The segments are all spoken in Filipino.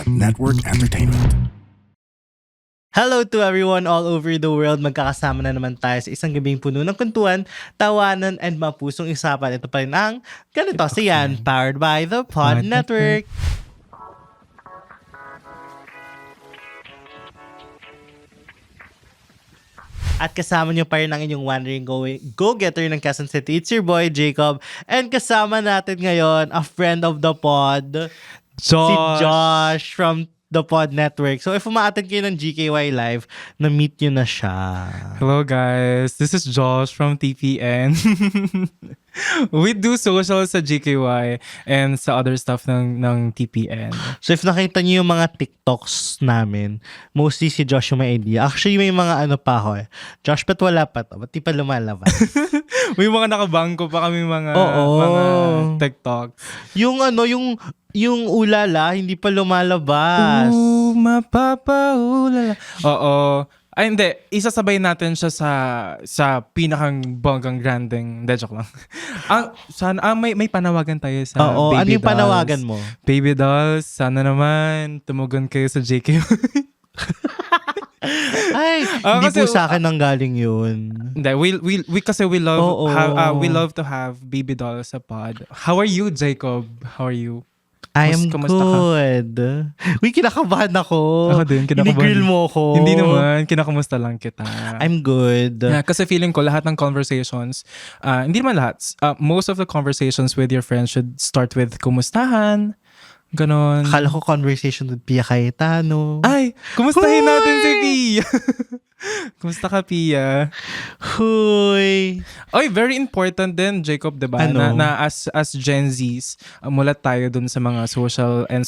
Pod Network Entertainment. Hello to everyone all over the world. Magkakasama na naman tayo sa isang gabing puno ng kwentuhan, tawanan, and mapusong usapan. Ito pa rin ang ganito sa yan, powered by the Pod Network. At kasama niyo pa rin ang inyong wandering go-getter ng Quezon City. It's your boy, Jacob. And kasama natin ngayon, a friend of the pod, si Josh from the Pod Network. So if umaattend kayo ng GKY Live, na-meet nyo na siya. Hello guys, this is Josh from TPN. We do social sa GKY and sa other stuff ng TPN. So if nakita niyo yung mga TikToks namin, mostly si Josh yung may idea. Actually, may mga ano pa ako eh. Josh, ba't wala pa to? Ba't di pa lumalabas? May mga nakabangko pa kami mga TikToks. Yung ano, yung ulala, hindi pa lumalabas. Mapapaulala. Oo. Ay, hindi. Isasabay natin siya sa pinakang bonggang granding. Hindi, joke lang. May panawagan tayo sa Oo, Baby ano yung Dolls. panawagan mo? Baby Dolls, sana naman tumugon kayo sa JK. Ay, hindi po sa akin ang galing yun. Hindi, we kasi we love to have Baby Dolls sa pod. How are you, Jacob? How are you? I am Kamusta good. Uy, kinakabahan ako. Ako din, kinakabahan. Inigrill mo ako. Hindi naman, kinakamusta lang kita. I'm good. Yeah, kasi feeling ko lahat ng conversations, hindi naman lahat, most of the conversations with your friends should start with kumustahan, ganon. Akala ko conversation with Pia Cayetano. Ay, kumustahin natin si Pia. Kumusta ka, Pia? Huy. Oy, very important din, Jacob, diba? Ano? Na as Gen Zs, mulat tayo dun sa mga social and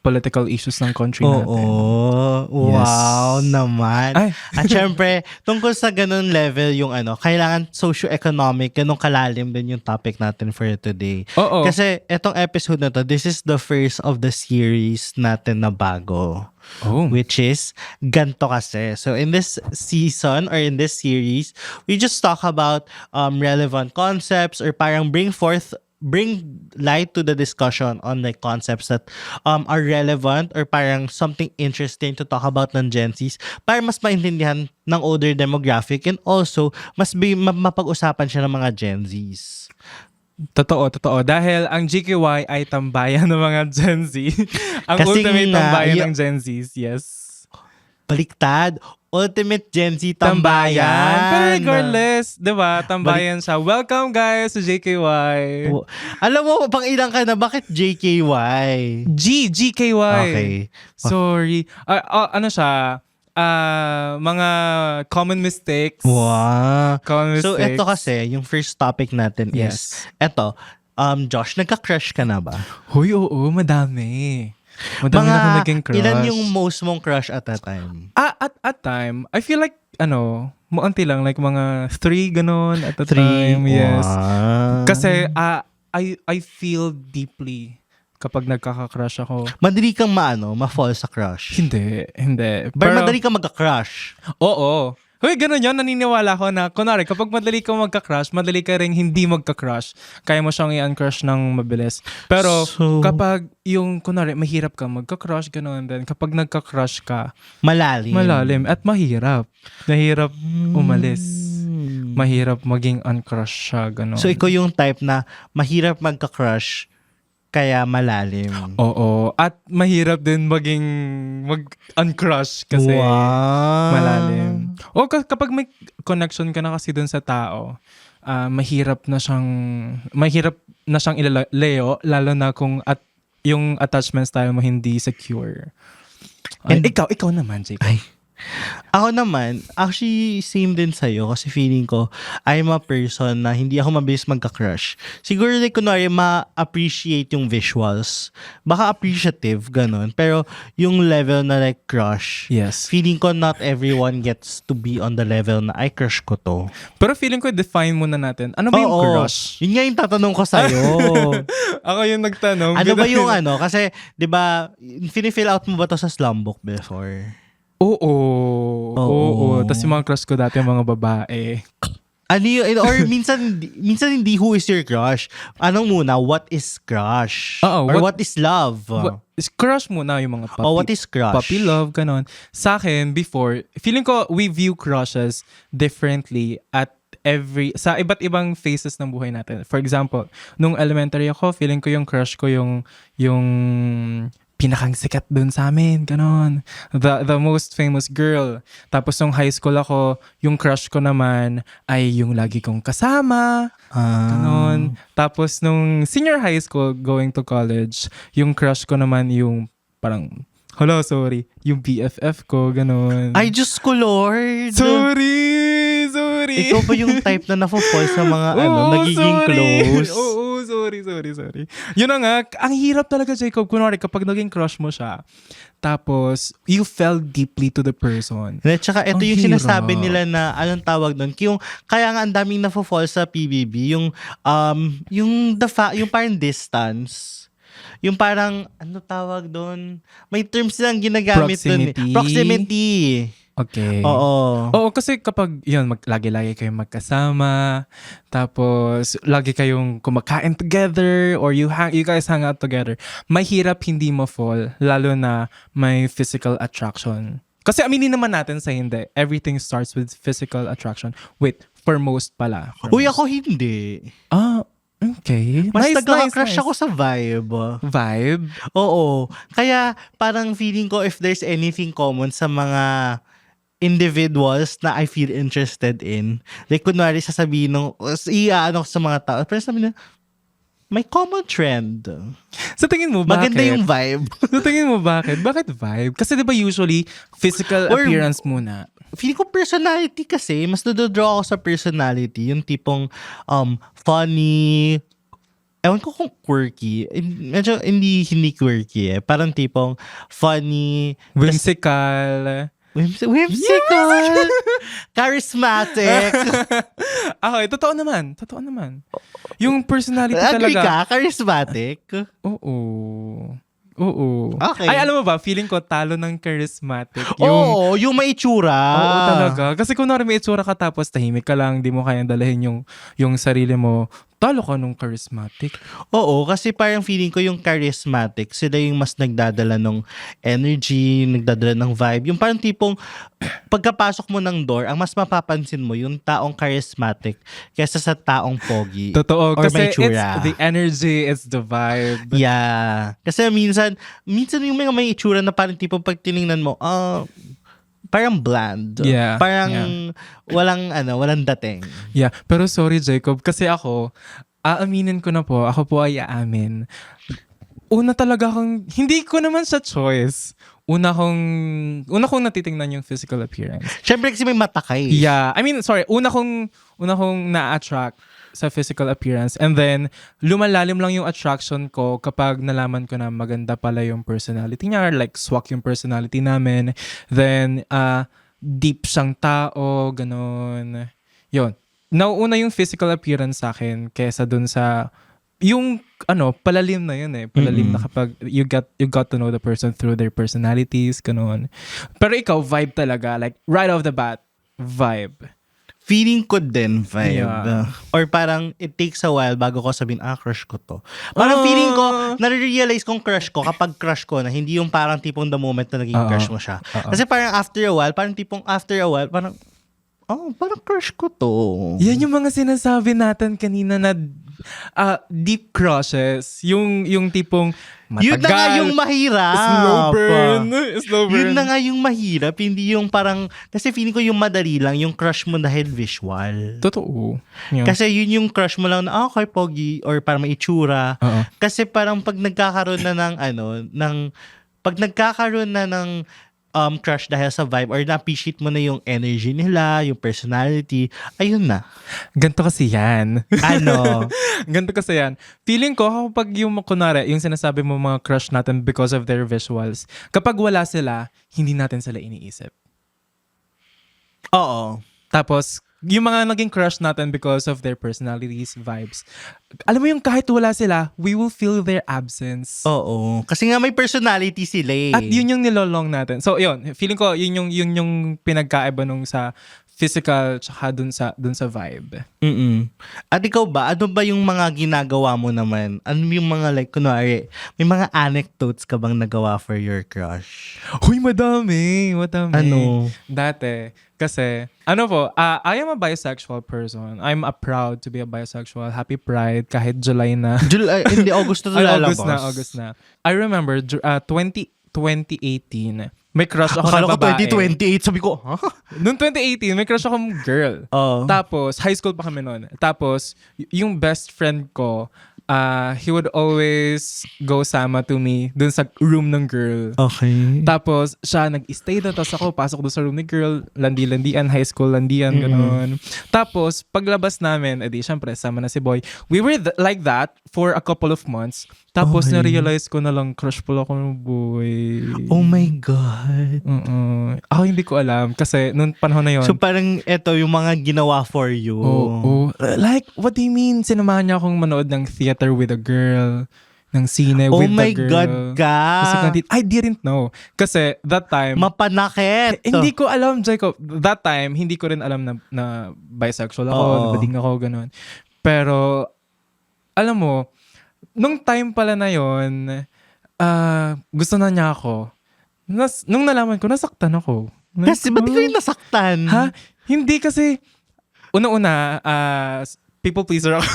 political issues ng country natin. Oo. Wow naman. Ay. At syempre, tungkol sa ganun level yung ano, kailangan socio-economic, ganun kalalim din yung topic natin for today. Oo. Kasi etong episode na to, this is the first of the series natin na bago. Oh. Which is ganto kasi. So in this season or in this series, we just talk about relevant concepts or parang bring light to the discussion on like concepts that are relevant or parang something interesting to talk about ng Gen Zs para mas maintindihan ng older demographic and also mas mapag-usapan siya ng mga Gen Zs. Totoo. Dahil ang GKY ay tambayan ng mga Gen Z. Ang Kasi ultimate nga, tambayan ng Gen Zs, yes. Baliktad. Ultimate Gen Z tambayan. Pero regardless, di ba? Tambayan siya. Welcome guys to JKY. Alam mo, pang ilang ka na, bakit JKY? GKY. Okay. Sorry. Ano siya? Mga common mistakes. Wow. Common mistakes. So, ito kasi, yung first topic natin is, eto, Josh, nagka-crush ka na ba? Hoy, oo, madami. Madami na ako naging crush. Ilan yung most mong crush at that time? At time, I feel like, muunti lang, like mga 3 ganon at a time. Yes. Wow. Kasi, I feel deeply kapag nagkaka-crush ako. Madali kang ma-fall sa crush. Hindi. Pero madali kang magka-crush. Oo. Hoy, ganun yun. Naniniwala ko na, kunwari, kapag madali kang magka-crush, madali ka rin hindi magka-crush. Kaya mo siyang i-uncrush ng mabilis. Pero, kapag yung, kunwari, mahirap ka magka-crush, ganun din. Kapag nagka-crush ka, malalim at mahirap. Mahirap umalis. Mahirap maging uncrush siya, ganun. So, ikaw yung type na mahirap magka-crush, kaya malalim. Oo. At mahirap din mag-uncrush kasi malalim. O kapag may connection ka na kasi dun sa tao, mahirap na siyang ilaleo, lalo na kung yung attachment style mo hindi secure. And ikaw naman, Jake. Ako naman, actually same din sa'yo kasi feeling ko I'm a person na hindi ako mabilis magka-crush. Siguro like kunwari ma-appreciate yung visuals. Baka appreciative, ganun. Pero yung level na like crush, yes. Feeling ko not everyone gets to be on the level na ay crush ko to. Pero feeling ko define muna natin. Ano ba yung crush? Yun nga yung tatanong ko sa'yo. Ako yung nagtanong. Ano ba yung kasi 'di ba, fini-fill out mo ba to sa Slumbook before? Oo. Tapos yung mga crush ko dati, mga babae. Ano yun? Or minsan hindi who is your crush. Anong muna? What is crush? Oo, Or what is love? Crush muna yung mga puppy. Oh, what is crush? Puppy love, ganon. Sa akin, before, feeling ko we view crushes differently at sa iba't ibang phases ng buhay natin. For example, nung elementary ako, feeling ko yung crush ko yung pinakang sikat dun sa amin, ganon. The most famous girl. Tapos nung high school ako, yung crush ko naman ay yung lagi kong kasama, ganon. Tapos nung senior high school, going to college, yung crush ko naman yung parang, yung BFF ko, ganon. Ay, Diyos ko, Lord. Sorry. Ikaw pa yung type na nafo-fall sa mga nagiging sorry. close. Oo, sorry. Yun na nga, ang hirap talaga, Jacob, kunwari kapag naging crush mo siya, tapos you fell deeply to the person. At saka ito Ang yung sinasabi hirap. nila na anong tawag doon, kaya nga ang daming nafo-fall sa PBB, yung parang distance. Yung parang, ano tawag doon? May terms silang ginagamit doon. Proximity. Okay. Oo. Kasi kapag yun, lagi-lagi kayong magkasama, tapos lagi kayong kumakain together, or you guys hang out together, mahirap hindi ma-fall, lalo na may physical attraction. Kasi aminin naman natin sa hindi, everything starts with physical attraction. Wait, for most pala. Uy, ako hindi. Okay. Mas Nice. nagkaka-crush ako sa vibe. Vibe? Oo. Kaya parang feeling ko if there's anything common sa mga individuals na I feel interested in, like kunwari sasabihin nung, iaano ko sa mga tao, pero sabi na, may common trend. Sa tingin mo, bakit? Maganda yung vibe. Sa tingin mo, bakit? Bakit vibe? Kasi di ba usually, physical appearance muna. Feeling ko personality kasi, mas nadodraw ako sa personality, yung tipong funny, ewan ko kung quirky. Medyo hindi quirky eh. Parang tipong funny, Whimsical. Whimsical. Charismatic. Okay, totoo naman. Yung personality Agree talaga. ka? Charismatic? Oo. Okay. Ay, alam mo ba, feeling ko talo ng charismatic. Oo, yung may itsura. Oo, talaga. Kasi kung may itsura ka tapos tahimik ka lang, di mo kayang dalahin yung sarili mo, talo ka nung charismatic. Oo, kasi parang feeling ko yung charismatic, sila yung mas nagdadala ng energy, nagdadala ng vibe. Yung parang tipong, pagkapasok mo ng door, ang mas mapapansin mo, yung taong charismatic kaysa sa taong pogi. Totoo, or kasi may it's itsura. the energy, it's the vibe. Yeah. Kasi minsan yung mga may itsura na parang tipong pag tinignan mo, parang bland. Yeah. Parang walang dating. Yeah, pero sorry Jacob, kasi ako, aaminin ko na po, ako po ay aamin. Una talaga hindi ko naman sa choice. Una kong natitingnan yung physical appearance. Syempre kasi may mata ka eh. Yeah, I mean, sorry, una kong na-attract sa physical appearance, and then lumalalim lang yung attraction ko kapag nalaman ko na maganda pala yung personality niya, like swak yung personality namin, then deep siyang tao, ganon. Yun. Nauuna yung physical appearance sa akin kesa dun sa yung palalim na yun eh. Palalim na kapag you got to know the person through their personalities, ganon. Pero ikaw, vibe talaga, like right off the bat, vibe. Feeling ko din vibe. Yeah. Or parang it takes a while bago ko sabihin, crush ko to. Parang feeling ko, nare-realize kong crush ko kapag crush ko na, hindi yung parang tipong the moment na naging crush mo siya. Kasi parang after a while, parang crush ko to. Yan yung mga sinasabi natin kanina na deep crushes. Yung tipong matagal. Yun na nga yung mahirap. Slow burn. Yun na nga yung mahirap. Hindi yung parang, kasi feeling ko yung madali lang, yung crush mo dahil visual. Totoo. Yeah. Kasi yun yung crush mo lang na, okay, pogi, or parang may itsura. Kasi parang pag nagkakaroon na ng crush dahil sa vibe or na-appreciate mo na yung energy nila, yung personality, ayun na. Ganto kasi yan. Ganto kasi yan. Feeling ko, kapag yung kunwari, yung sinasabi mo mga crush natin because of their visuals, kapag wala sila, hindi natin sila iniisip. Oo. Tapos, yung mga naging crush natin because of their personalities, vibes. Alam mo yung kahit wala sila, we will feel their absence. Oo. Kasi nga may personality sila eh. At yun yung nilolong natin. So, yun. Feeling ko, yun yung pinagkaiba nung sa physical tsaka dun sa vibe. At ikaw ba, ano ba yung mga ginagawa mo naman? Ano yung mga like, kunwari, may mga anecdotes ka bang nagawa for your crush? Huy, madami. Ano? Dati, kasi, I am a bisexual person. I'm proud to be a bisexual. Happy Pride, kahit July na. Hindi, August na lalabas. August na. I remember, 2018, may crush ako Akala na ko babae. 2028, sabi ko, ha? Noong 2018, may crush akong girl. Oh. Tapos, high school pa kami noon. Tapos, yung best friend ko, he would always go sama to me dun sa room ng girl. Okay. Tapos, siya nag-stay doon. Tapos ako, pasok doon sa room ni girl. Landi-landian, high school landian, gano'n. Tapos, paglabas namin, edi, syempre, sama na si boy. We were like that for a couple of months. Tapos, Okay. na-realize ko na lang, crush pala ako ng boy. Oh my God. Ako hindi ko alam. Kasi, noong panahon na yon. So parang eto yung mga ginawa for you. Oo. Like, what do you mean? Sinamahan niya akong manood ng theater with a girl. Ng sine Oh with my a girl. God ka. I didn't know. Kasi that time, Mapanakit. hindi ko alam, Jacob. That time, hindi ko rin alam na bisexual ako, Oo. na bading ako, ganun. Pero, alam mo, nung time pala na yon, gusto na niya ako. Nung nalaman ko, nasaktan ako. Kasi ba't ikaw yung nasaktan? Ha? Hindi kasi, una-una, people pleaser ako.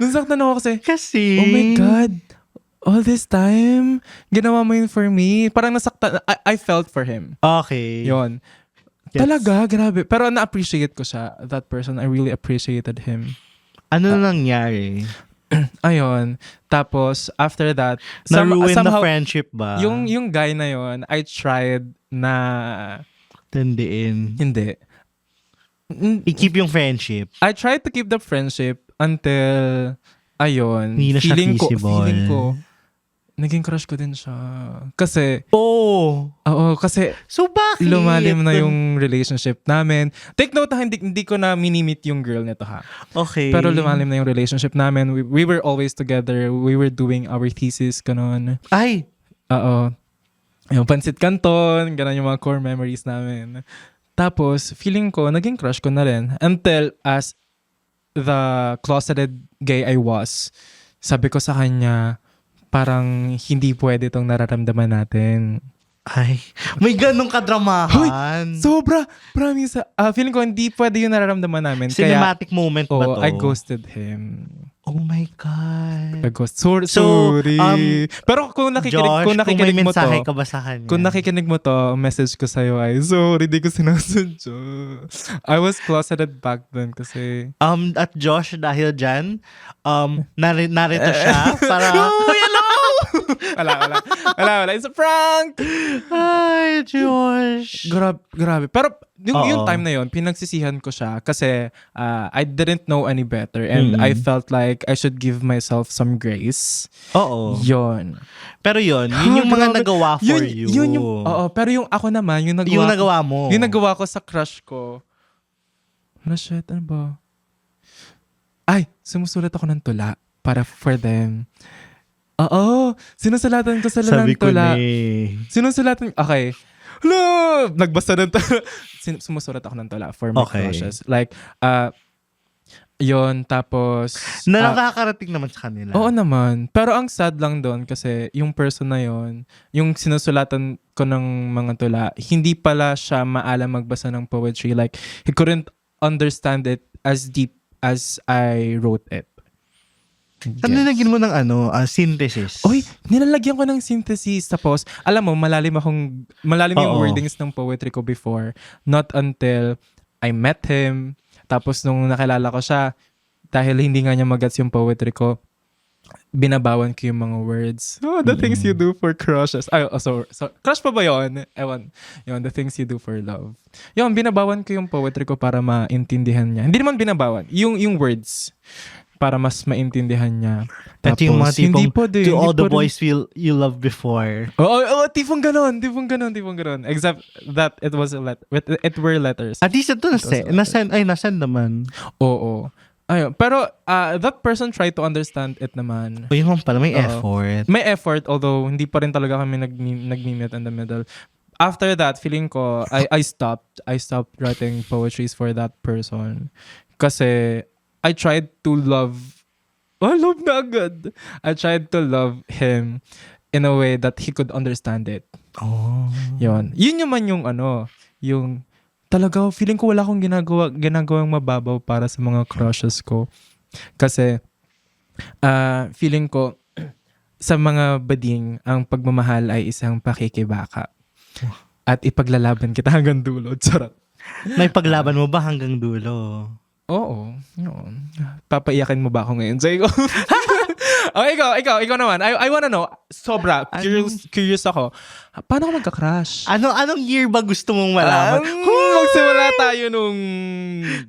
Nasaktan ako kasi, oh my God, all this time, ginawa mo yun for me. Parang nasaktan, I felt for him. Okay. Yon. Yes. Talaga, grabe. Pero na-appreciate ko siya, that person. I really appreciated him. Ano nangyari? Ayun. Tapos, after that, Na-ruin the somehow, friendship ba? yung guy na yon, I tried na, Tindiin. hindi. I-keep yung friendship. I tried to keep the friendship until, ayun, Hindi na siya feeling feasible. ko, naging crush ko din siya. Kasi, Oh! oo, kasi So bakit? lumalim na yung relationship namin. Take note ha, hindi ko na minimit yung girl nito ha. Okay. Pero lumalim na yung relationship namin. We were always together. We were doing our thesis, kanon. Ay! Oo. Yung Pansit Canton, ganun yung mga core memories namin. Tapos, feeling ko, naging crush ko na rin. Until as the closeted gay I was, sabi ko sa kanya, parang hindi pwede itong nararamdaman natin. Ay. May ganong kadramahan. Sobra! Promise. Feeling ko, hindi pwede yung nararamdaman namin. Cinematic moment ba Oo, to? I ghosted him. Oh my God. I sorry. Pero kung Josh, kung nakikinig kung may mo mensahe to, ka ba sa kanya? kung nakikinig mo to, ang message ko sa'yo ay, sorry, di ko sinasadya. I was closeted back then kasi... At Josh, dahil dyan, narito siya para... Wala. It's a prank! Ay, Josh. Grabe. Pero yung Oo. time na yon, pinagsisihan ko siya kasi I didn't know any better and I felt like I should give myself some grace. Oo. Yon. Pero yun yung mga Grabe. nagawa for you. Yun yung, oo, pero yung ako naman, yung nagawa mo. Yung nagawa ko sa crush ko. Shit, ano ba? Ay, sumusulat ako ng tula para for them. Oo, sinusulatan ko sa Sabi ng ko tula. na eh. Sinusulatan, okay. Hello! Nagbasa ng tula. Sumusulat ako ng tula for my Okay. crushes. Like, yon tapos... Nakakarating naman sa kanila. Oo naman. Pero ang sad lang doon kasi yung person na yon, yung sinusulatan ko ng mga tula, hindi pala siya maalam magbasa ng poetry. Like, he couldn't understand it as deep as I wrote it. Ano nilagyan mo ng synthesis? Oy, nilalagyan ko ng synthesis. Tapos, alam mo, malalim yung Oo. wordings ng poetry ko before. Not until I met him. Tapos, nung nakilala ko siya, dahil hindi nga niya magets yung poetry ko, binabawan ko yung mga words. Oh, the things you do for crushes. Ay, so crush pa ba yun? Ewan. Yun, the things you do for love. Yun, binabawan ko yung poetry ko para maintindihan niya. Hindi naman binabawan. Yung words. Para mas maintindihan niya. At yung mga tipong, to all the boys boys you loved before. Oo, tipong ganon. Except that it were letters. At least ito nasend naman. Oo. Ayun. Pero that person tried to understand it naman. O yun pala, may Oo. effort. May effort, although hindi pa rin talaga kami nag-meet in the middle. after that, feeling ko, I stopped writing poetries for that person. Kasi, I tried to love, love na agad. I tried to love him in a way that he could understand it. Oh. Yun naman yung yung talaga feeling ko wala akong ginagawang mababaw para sa mga crushes ko. Kasi feeling ko sa mga bading ang pagmamahal ay isang pakikibaka. At ipaglalaban kita hanggang dulo. Charot. Naipaglaban mo ba hanggang dulo? Oo. Papaiyakin mo ba ako ngayon? Say ko. Ikaw naman. I wanna know. Sobra. Curious ako. Paano ako magka-crush? Anong year ba gusto mong malaman? Magsimula tayo nung...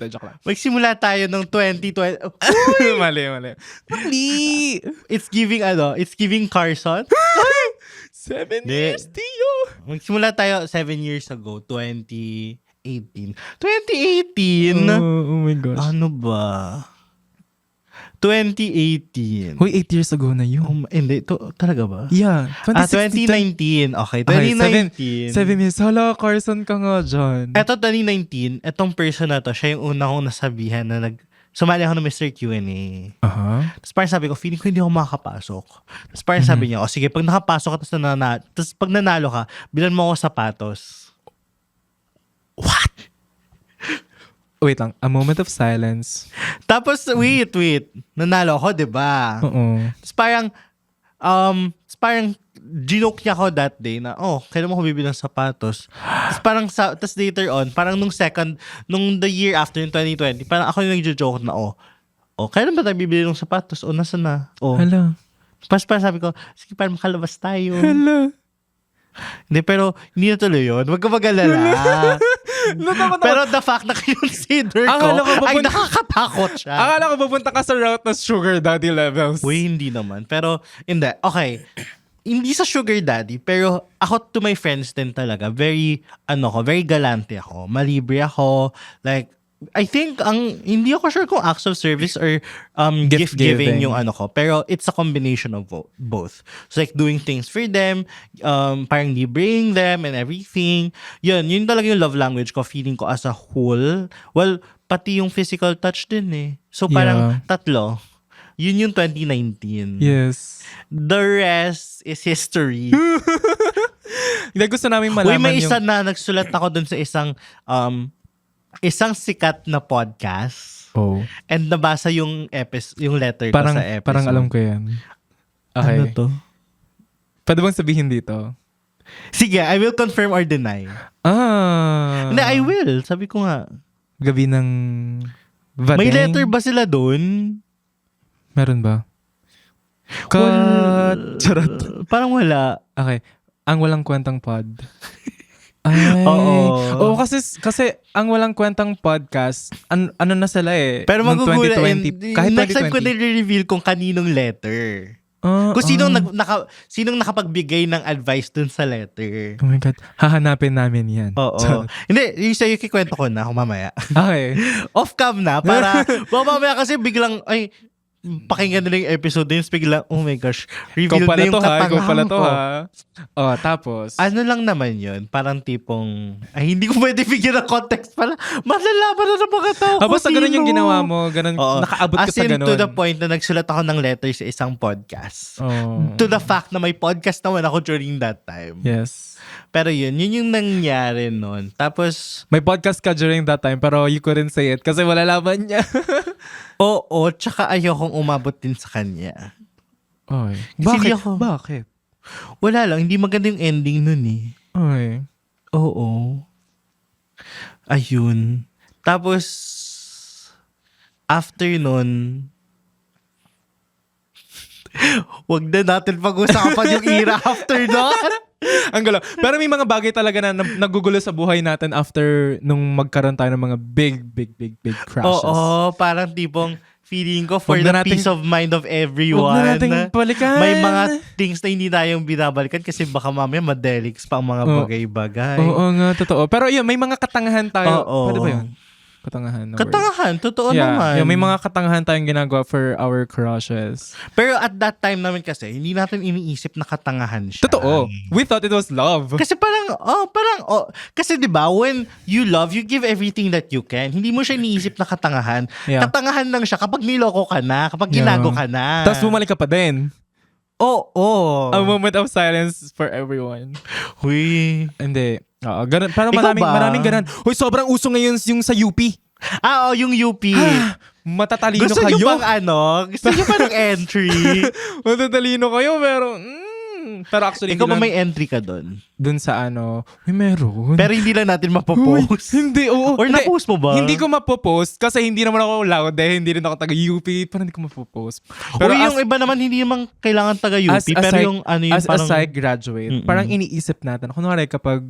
Joke lang. Magsimula tayo nung 2020. Mali. It's giving Carson. 7 Di. years, Tio. Magsimula tayo 7 years ago, 2018. 2018? Oh my gosh. Ano ba? 2018. Hoy, 8 years ago na yun. Hindi, talaga ba? Yeah. 2019. Okay, 2019. 7 years. Hala, Carson ka nga dyan. Eto 2019, etong person na to, siya yung una kong nasabihan na sumali ako ng Mr. Q&A. Tapos parang sabi ko, feeling ko hindi ako makakapasok. Tapos parang sabi niya, sige, pag nakapasok ka, tapos pag nanalo ka, bilan mo ako sapatos. What? Wait lang, a moment of silence. Tapos, wait. Nanalo ako, diba? Oo. Tapos parang, ginoke niya ako that day na, kailan mo ko bibili ng sapatos? Tapos later on, parang nung the year after, yung 2020, parang ako yung nagjo-joke na, kailan ba tayo bibili ng sapatos? Nasa na? Hala. Tapos parang sabi ko, sige, parang makalabas tayo. Hala. Hindi, pero hindi na tuloy yun. Huwag ka mag-alala. Pero the fact na consider ko, ay nakakatakot siya. Akala ko pupunta ka sa route na sugar daddy levels. Uy, hindi naman. Pero, hindi. Okay. Hindi sa sugar daddy, pero ako to my friends din talaga, very galante ako. Malibre ako. Like, I think, hindi ako sure kung acts of service or gift giving yung ko. Pero it's a combination of both. So like doing things for them, parang libreng them and everything. Yun talaga yung love language ko, feeling ko as a whole. Well, pati yung physical touch din eh. So parang tatlo. Yun yung 2019. Yes. The rest is history. Hindi, gusto namin malaman may isa na nagsulat ako dun sa isang sikat na podcast. And nabasa yung letter ko sa episode. Parang alam ko yan. Okay. Ano to? Pwede bang sabihin dito? Sige, I will confirm or deny. Hindi, I will. Sabi ko nga. Gabi ng Vadeng. May letter ba sila dun? Meron ba? Charot. Parang wala. Okay. Ang walang kwentang pod. Ay. Oo, kasi ang walang kwentang podcast, ano na sila eh. Pero magugulat. Kahit next time 2020. ko na-reveal kung kaninong letter. Kung sinong nakapagbigay ng advice dun sa letter. Oh my God. Hahanapin namin yan. Oo. Hindi, yung sa'yo kikwento ko na kung mamaya. Okay. Off cam na para mamaya kasi biglang, pakinggan nila yung episode din, biglang, oh my gosh, revealed na yung katangahan ko. Tapos? Ano lang naman yun, parang tipong, hindi ko pwede bigyan ng context pala. Malalaman na ng mga tao ko basta ganun yung ginawa mo, ganun, nakaabot ka sa ganun. As in, to the point na nagsulat ako ng letter sa isang podcast. To the fact na may podcast naman ako during that time. Yes. Pero yun yung nangyari nun. Tapos, may podcast ka during that time, pero you couldn't say it kasi wala laban niya. Oo, tsaka ayokong umabot din sa kanya. Ay. Bakit? Wala lang, hindi maganda yung ending nun eh. Ay. Oo. Ayun. Tapos, after nun, wag na natin pag-usapan yung era after nun. Ang gulo. Pero may mga bagay talaga na nagugulo sa buhay natin after nung magkaroon tayo ng mga big crashes. Oo, parang tipong feeling ko for the peace of mind of everyone. Huwag na nating balikan. May mga things na hindi tayong binabalikan kasi baka mamaya madelix pa ang mga bagay-bagay. Oo nga, totoo. Pero yun, may mga katangahan tayo. Oo. Pwede ba yun? Katangahan na word. Katangahan, totoo naman. Yung may mga katangahan tayong ginagawa for our crushes. Pero at that time namin kasi, hindi natin iniisip na katangahan siya. Totoo. We thought it was love. Kasi kasi 'di ba, when you love, you give everything that you can. Hindi mo siya iniisip na katangahan. Yeah. Katangahan lang siya kapag niloko ka na, kapag ginago ka na. Tapos bumalik ka pa din. Oo. A moment of silence for everyone. Huy. Hindi. Oo, ganun. Pero Ikaw ba? maraming ganun. Hoy, sobrang uso ngayon yung sa UP. Yung UP. Matatalino Gusto kayo. nyo bang Gusto nyo ba ng entry? Matatalino kayo, pero pero actually, Ikaw ba may entry ka doon? Dun sa meron. Pero hindi lang natin Uy, mapopost. hindi, oo. Or na-post mo ba? Hindi ko mapopost kasi hindi naman ako loud hindi rin ako taga-UP. Parang hindi ko mapopost. Pero yung iba naman hindi naman kailangan taga-UP. Pero yung yung as parang... a psych graduate, parang iniisip natin. Kunwari kapag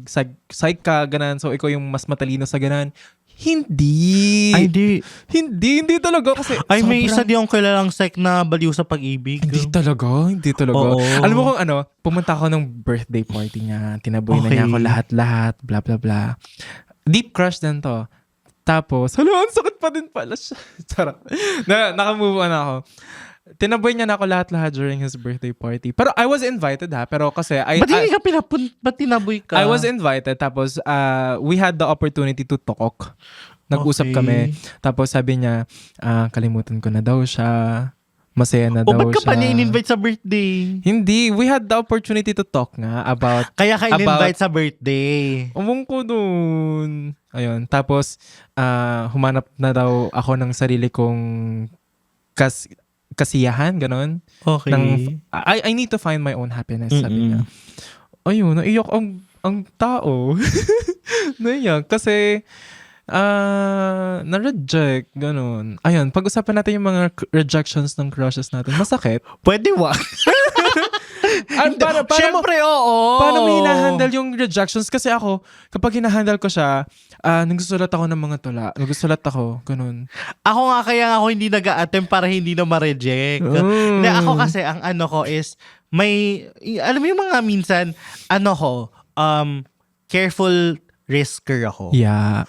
psych ka, ganan, so ikaw yung mas matalino sa ganan. Hindi. Ay, hindi. Hindi talaga kasi Ay, may isa di akong kilalang psych na baliw sa pag-ibig. Hindi talaga. Oo. Alam mo kung pumunta ako ng birthday party niya. Tinaboy na niya ako lahat, blah, blah, blah. Deep crush din to. Tapos, ang sakit pa din pala siya. Sarap. Nakamove on ako. Tinaboy niya na ako lahat during his birthday party. Pero I was invited Pero kasi Ba't tinaboy ka? I was invited. Tapos we had the opportunity to talk. Nag-usap kami. Tapos sabi niya, kalimutan ko na daw siya. Masaya na daw siya. Ba't ka pa niya in-invite sa birthday? Hindi. We had the opportunity to talk nga about... Kaya ka in-invite sa birthday. Umong ko dun. Ayun. Tapos, humanap na daw ako ng sarili kong kasiyahan, ganon. Okay. I need to find my own happiness, sabi niya. Ayun, naiyak ang tao. Naiyak kasi na-reject, ganon. Ayun, pag-usapan natin yung mga rejections ng crushes natin. Masakit. Pwede wag. Siyempre, oo. Paano mo hinahandle yung rejections? Kasi ako, kapag hinahandle ko siya, nagsusulat ako ng mga tula. Nagsusulat ako, ganun. Ako nga kaya ako hindi nag-a-attempt para hindi na ma-reject. Hindi, ako kasi, ang ko is, alam mo yung mga minsan, careful risker ako. Yeah.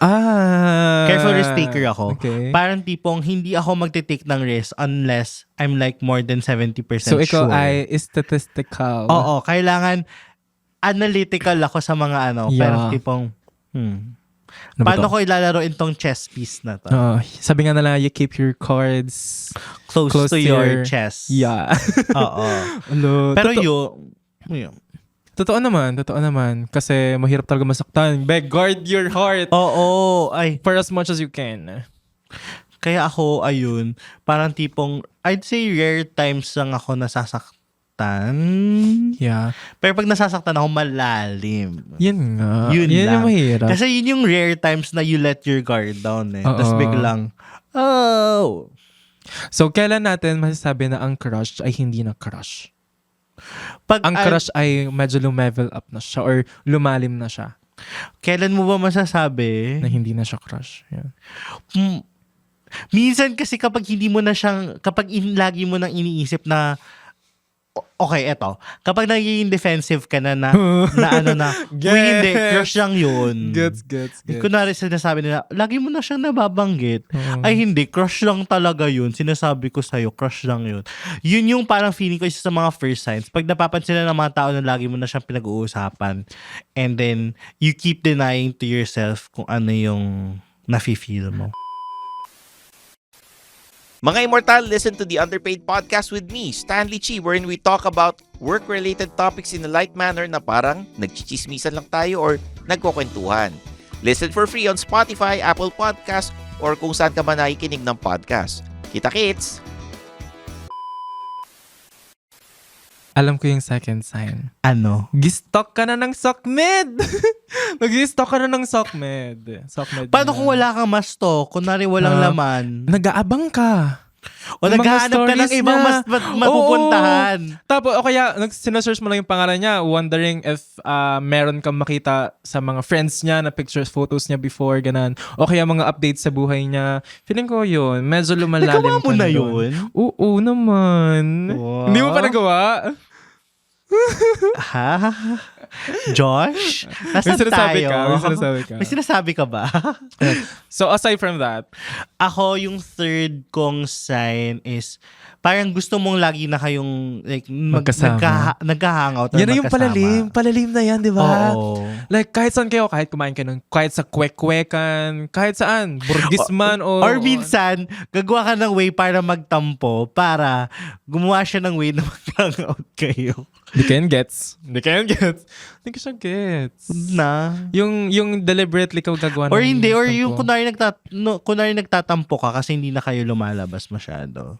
Careful risk taker ako. Okay. Parang tipong hindi ako magte-take ng risk unless I'm like more than 70% so, sure. ikaw ay statistical. Oo, kailangan analytical ako sa mga Yeah. Pero tipong, paano ko ilalaro itong chess piece na to? Sabi nga nila, you keep your cards Close to your chest. Yeah. Oo. Pero yun. Totoo naman. Kasi mahirap talaga masaktan. Guard your heart. Oo. Ay. For as much as you can. Kaya ako, ayun, parang tipong, I'd say rare times lang ako nasasaktan. Yeah. Pero pag nasasaktan ako, malalim. Yan nga. Yun lang. Yung mahirap. Kasi yun yung rare times na you let your guard down Tapos biglang, So, kailan natin masasabi na ang crush ay hindi na crush? Pag Ang crush ay medyo lumevel up na siya or lumalim na siya. Kailan mo ba masasabi? Na hindi na siya crush. Yeah. Minsan kasi kapag lagi mo nang iniisip na okay, eto. Kapag nagiging defensive ka na hindi, crush lang yun. Gets. Kunwari sinasabi nila, lagi mo na siyang nababanggit. Ay hindi, crush lang talaga yun. Sinasabi ko sa'yo, crush lang yun. Yun yung parang feeling ko isa sa mga first signs. Pag napapansin na ng mga tao na lagi mo na siyang pinag-uusapan, and then you keep denying to yourself kung ano yung nafe-feel mo. Mga Immortal, listen to the Underpaid Podcast with me, Stanley Chi, wherein we talk about work-related topics in a light manner na parang nagchichismisan lang tayo or nagkukwentuhan. Listen for free on Spotify, Apple Podcast, or kung saan ka man nakikinig ng podcast. Kita-kits! Alam ko yung second sign. Ano? Gistok ka na ng SOCMED! Nag-stock ka na ng SOCMED. Paano kung wala kang masto? Kunwari walang laman. Nag-aabang ka. O naghahanap ka ng ibang mas mapupuntahan. Tapos, o kaya, sinesearch mo lang yung pangalan niya, wondering if meron kang makita sa mga friends niya na pictures, photos niya before, ganan. O kaya mga updates sa buhay niya. Feeling ko yun, medyo lumalalim nagawa mo ka na doon. yun? Oo naman. Wow. Hindi mo pa nagawa? Ha? Josh? May Nasaan sinasabi tayo? ka, may sinasabi ka. May sinasabi ka ba? So aside from that, Ako, yung third kong sign is parang gusto mong lagi na kayong like, Magkasama. nagka-hangout or yan na yung magkasama. palalim na yan, di ba? Oo. Like kahit saan kayo, kahit kumain kayo, kahit sa kwek-kwekan, kahit saan, burgis man Or minsan, gagawa ka ng way para magtampo para gumawa siya ng way na mag-hangout kayo. Di kayo gets. Di ko siya gets. Na? Yung deliberately ka gagawa Or ng hindi, or tampo. yung kunwari nagtatampo ka kasi hindi na kayo lumalabas masyado.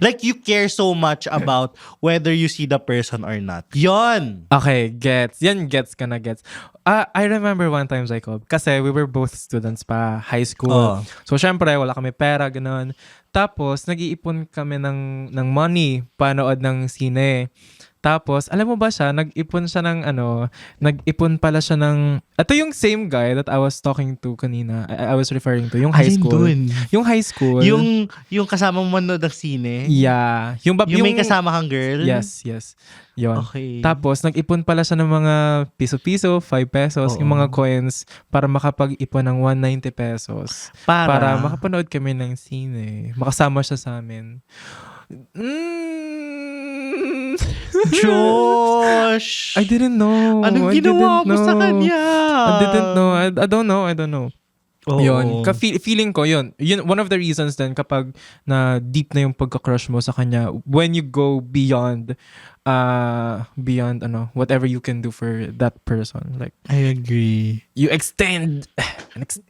Like, you care so much about whether you see the person or not. Yon! Okay, gets. Yan gets ka na gets. I remember one time, Jacob, kasi we were both students pa, high school. Oh. So, syempre, wala kami pera, ganun. Tapos, nag-iipon kami ng money, panood ng sine. Tapos, alam mo ba siya, nag-ipon pala siya ng, ito yung same guy that I was talking to kanina, I was referring to, yung high school. Dun. Yung high school. Yung kasama mo manood ng sine? Yeah. Yung May kasama kang girl? Yes. Yon. Okay. Tapos, nag-ipon pala siya ng mga piso-piso, 5 pesos, Oo. yung mga coins, para makapag-ipon ng 190 pesos. Para makapanood kami ng sine. Makasama siya sa amin. Josh! I didn't know. Anong I ginawa didn't mo sa know. kanya? I didn't know. I don't know. Oo. Yun. Feeling ko, yun. One of the reasons then kapag na deep na yung pagka-crush mo sa kanya, when you go beyond whatever you can do for that person. Like, I agree. you extend.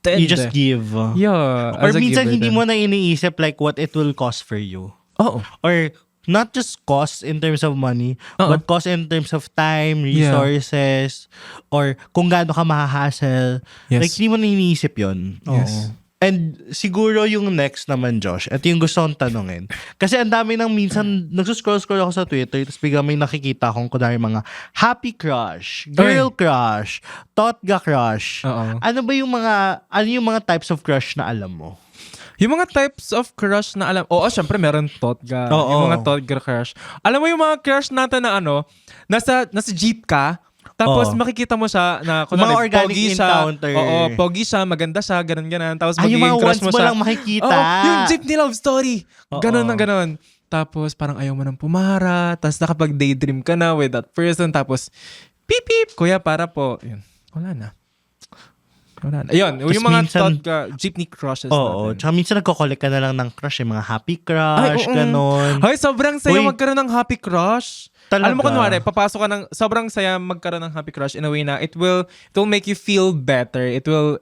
You just give. Yeah. Or as a minsan giver hindi then. mo na iniisip like what it will cost for you. Oo. Or not just cost in terms of money, but cost in terms of time, resources, or kung gaano ka mahahassle. Yes. Like, hindi mo na iniisip yun. Yes. And siguro yung next naman, Josh, ito yung gusto kong tanungin. Kasi ang dami nang minsan, nagsuscroll-scroll ako sa Twitter, tapos bigla may nakikita akong kunwari mga happy crush, girl crush, totga crush. Oo. Ano yung mga types of crush na alam mo? Yung mga types of crush na alam, syempre meron totga. Oo. Yung mga totga crush. Alam mo yung mga crush natin na nasa jeep ka, tapos Oo. makikita mo siya na Mga organic pogi siya. encounter. Oo, pogi siya, maganda siya, ganun. Tapos Yung magiging mga crush once mo mo siya. lang makikita. Oo, yung jeepney love story. Oo. Ganun na ganun. Tapos parang ayaw mo nang pumara, tapos nakapag-daydream ka na with that person, tapos beep beep, kuya para po. Yun. Wala na. Ayun, Tapos yung mga minsan- jeepney crushes Oo. natin. Tsaka minsan nagko-collect ka na lang ng crush, yung mga happy crush, oo. ganon. Ay, sobrang saya Uy. magkaroon ng happy crush. Talaga? Alam mo kunwari, papasok ka ng sobrang saya magkaroon ng happy crush in a way na it will make you feel better. It will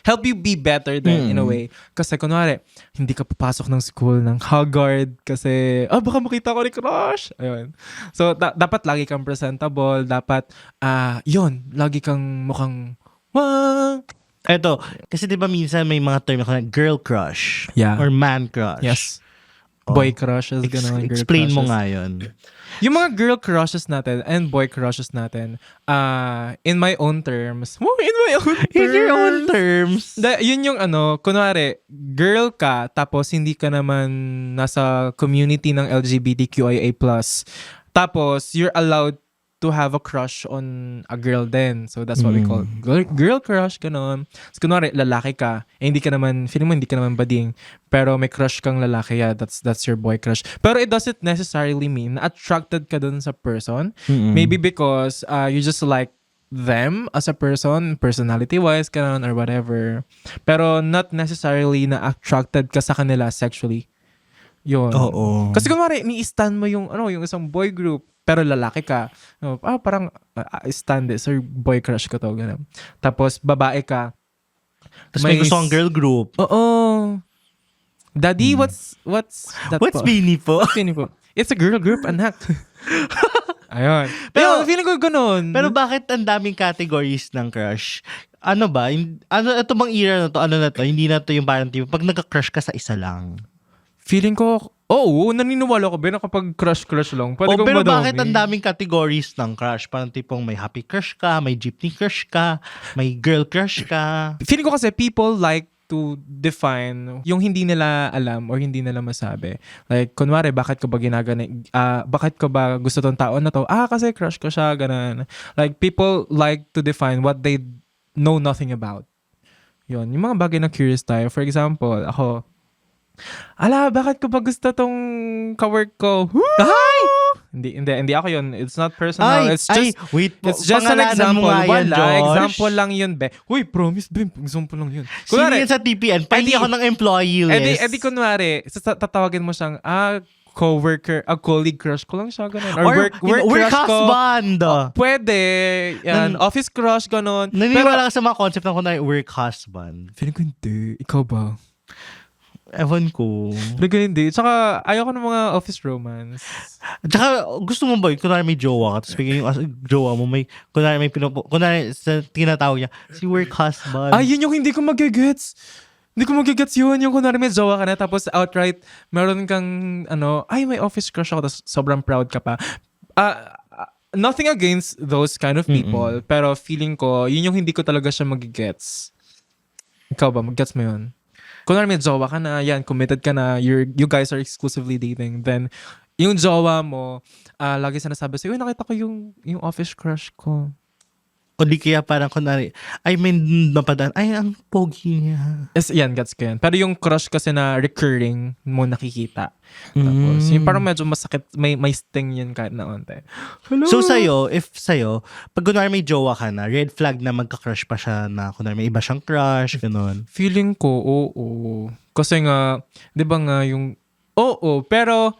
help you be better then in a way. Kasi kunwari, hindi ka papasok ng school ng haggard kasi baka makita ko ni crush. Ayun. So dapat lagi kang presentable, dapat yun, lagi kang mukhang Eto, kasi di ba minsan may mga term na girl crush Yeah. or man crush. yes. Oh. Boy crushes, ganun. girl Explain mo crushes. nga yun. Yung mga girl crushes natin and boy crushes natin, in my own terms, In your own terms. Yun yung kunwari, girl ka, tapos hindi ka naman nasa community ng LGBTQIA+. Tapos, you're allowed to have a crush on a girl then. So, that's what we call girl crush, ganon. So, kunwari, lalaki ka, hindi ka naman, feeling mo hindi ka naman bading, pero may crush kang lalaki, that's your boy crush. Pero it doesn't necessarily mean na attracted ka dun sa person. Maybe because you just like them as a person, personality-wise, ganon, or whatever. Pero not necessarily na attracted ka sa kanila sexually. Yun. Oo. Kasi kunwari, ni-stan mo yung isang boy group, pero lalaki ka. Parang stand it, sir, boy crush ko to, ganun. Tapos babae ka. Tapos may gusto kang girl group. Oo. Daddy, what's that What's po? Beanie po? What's Beanie po? It's a girl group, anak. Ayun. Pero feeling ko ganun. Pero bakit ang daming categories ng crush? Ano ba? Ito bang era na to? Ano na to? Hindi na to yung parang tipo, pag nagka-crush ka sa isa lang. Feeling ko, naniniwala ko ba na kapag crush lang, pwede kong Pero madami. bakit ang daming categories ng crush? Parang tipong may happy crush ka, may jeepney crush ka, may girl crush ka. Feeling ko kasi people like to define yung hindi nila alam or hindi nila masabi. Like, kunwari, bakit ko ba gusto tong tao na to? Kasi crush ko siya, ganun. Like, people like to define what they know nothing about. Yun, yung mga bagay na curious tayo. For example, ako, bakit ko ba gusto tong kawork ko? Hi! Hindi ako yun. It's not personal. It's just an example. Example lang yun, be. Uy, promise, be. Example lang yun. Sino yun sa TPN? Pwede ako ng employee list. Edi kunwari, tatawagin mo siyang, coworker, colleague crush ko lang siya, ganun. Or work crush ko. Husband. Pwede. Yan, office crush, ganun. Naniniwala ka sa mga concept ng kunwari work husband. Feeling ko hindi. Ikaw ba? Ewan ko. Feeling ko hindi. Tsaka, ayoko ng mga office romance. Tsaka, gusto mo ba, kunwari may jowa ka, tapos bigyan yung jowa mo, kunwari tinatawag niya, si work husband. Yun yung hindi ko magigets. Hindi ko magigets yun. Yung kunwari may jowa ka na, tapos outright, meron kang, may office crush ako, tapos sobrang proud ka pa. Nothing against those kind of people, pero feeling ko, yun yung hindi ko talaga siya magigets. Ikaw ba, mag-gets mo yun? Kunwari may jowa ka na, yan, committed ka na, you guys are exclusively dating, then, yung jowa mo, lagi sinasabi sa'yo, nakita ko yung office crush ko. O di kaya parang kunwari, may napadaan, ang pogi niya. Yes, yan, gets ko yan. Pero yung crush kasi na recurring mo nakikita. Tapos, yung parang medyo masakit, may sting yun kahit na onte. So sa'yo, pag kunwari may jowa ka na, red flag na magka-crush pa siya na kunwari may iba siyang crush, ganun. Feeling ko, oo. Kasi nga, di ba nga yung, pero,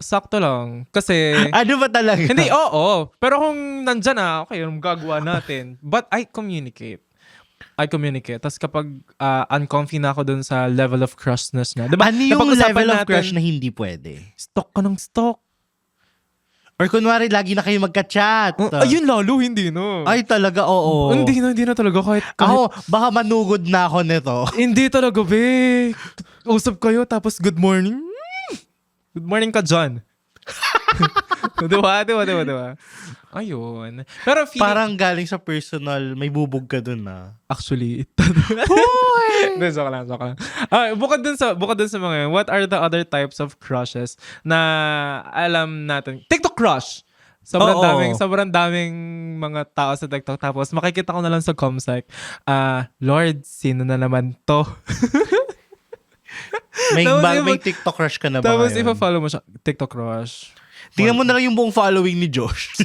sakto lang. Kasi... Ano ba talaga? Hindi, oo. Pero kung nandyan na, okay, gagawa natin. But I communicate. Tapos kapag uncomfy na ako dun sa level of crushness niya. Diba? Ano yung level of crush na hindi pwede? Stalk ka ng stalk. Or kunwari, lagi na kayo magka-chat. Ayun lalo, hindi no. Ay, talaga, oo. Hindi na talaga. Kahit... Ako, baka manugod na ako nito. Hindi talaga, be. Usap kayo, tapos good morning. Good morning ka, John. Diba? Ayun. Pero feeling... Parang galing sa personal, may bubog ka dun na. Actually, Hindi, joke lang. Bukod dun sa mga yun, what are the other types of crushes na alam natin? TikTok crush! Sobrang daming mga tao sa TikTok. Tapos makikita ko na lang sa Comsec, Lord, sino na naman to? May TikTok crush ka na ba tapos ngayon? ipa-follow mo siya, TikTok crush. Tingnan mo na lang yung buong following ni Josh.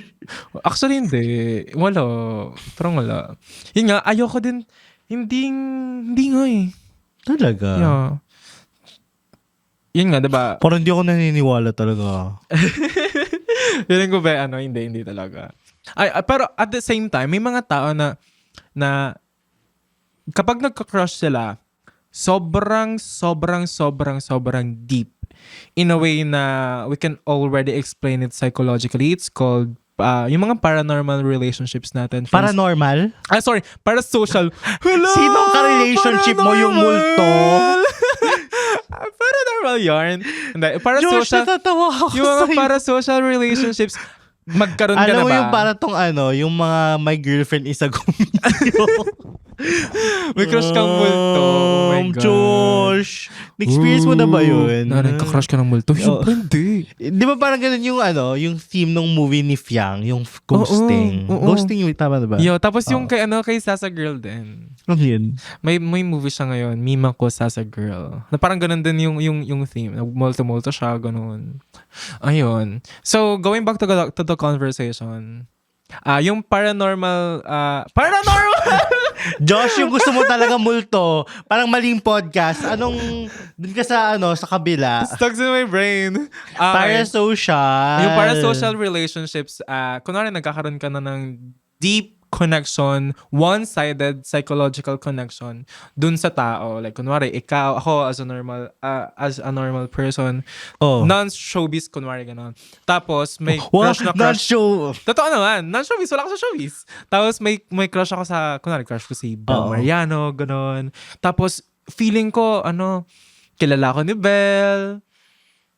Actually, hindi. Wala. Parang wala. Yun nga, ayoko din. Hindi nga eh. Talaga? Yeah. Yun nga, diba? Parang hindi ako naniniwala talaga. Feeling ko ba, hindi talaga. Pero at the same time, may mga tao na kapag nagka-crush sila, sobrang deep in a way na we can already explain it psychologically. It's called yung mga paranormal relationships natin. Paranormal? Parasocial. Hello! Sinong ka-relationship mo yung multo? Paranormal yarn. Hindi, parasocial. Josh, natatawa ako yung mga sa'yo. parasocial relationships, magkaroon ka na ba? Alam mo yung para tong yung mga my girlfriend is a gumilyo. May crush kang multo. Oh my God. Josh, na-experience mo na ba yun? Nagka-crush ka ng multo? Siyempre hindi. Di ba parang ganun yung theme ng movie ni Fiang, yung ghosting. Oo. Ghosting yung tama na ba? Yo, tapos yung kay Sasa Girl din. Ano yun? May movie siya ngayon, Mima ko Sasa Girl. Na parang ganun din yung theme. Multo siya, ganun. Ayun. So, going back to the conversation. Yung paranormal... Josh, yung gusto mo talaga multo, parang maling podcast. Dun ka sa kabila. Stuck in my brain. Parasocial. Yung parasocial relationships, kunwari nagkakaroon ka na ng deep connection, one-sided psychological connection dun sa tao. Like, kunwari, ako as a normal person, non-showbiz, kunwari, gano'n. Tapos, may crush na crush. Totoo naman, non-showbiz, wala ko sa showbiz. Tapos, may crush ako sa, kunwari, crush ko si Bel Mariano, gano'n. Tapos, feeling ko, kilala ko ni Bel.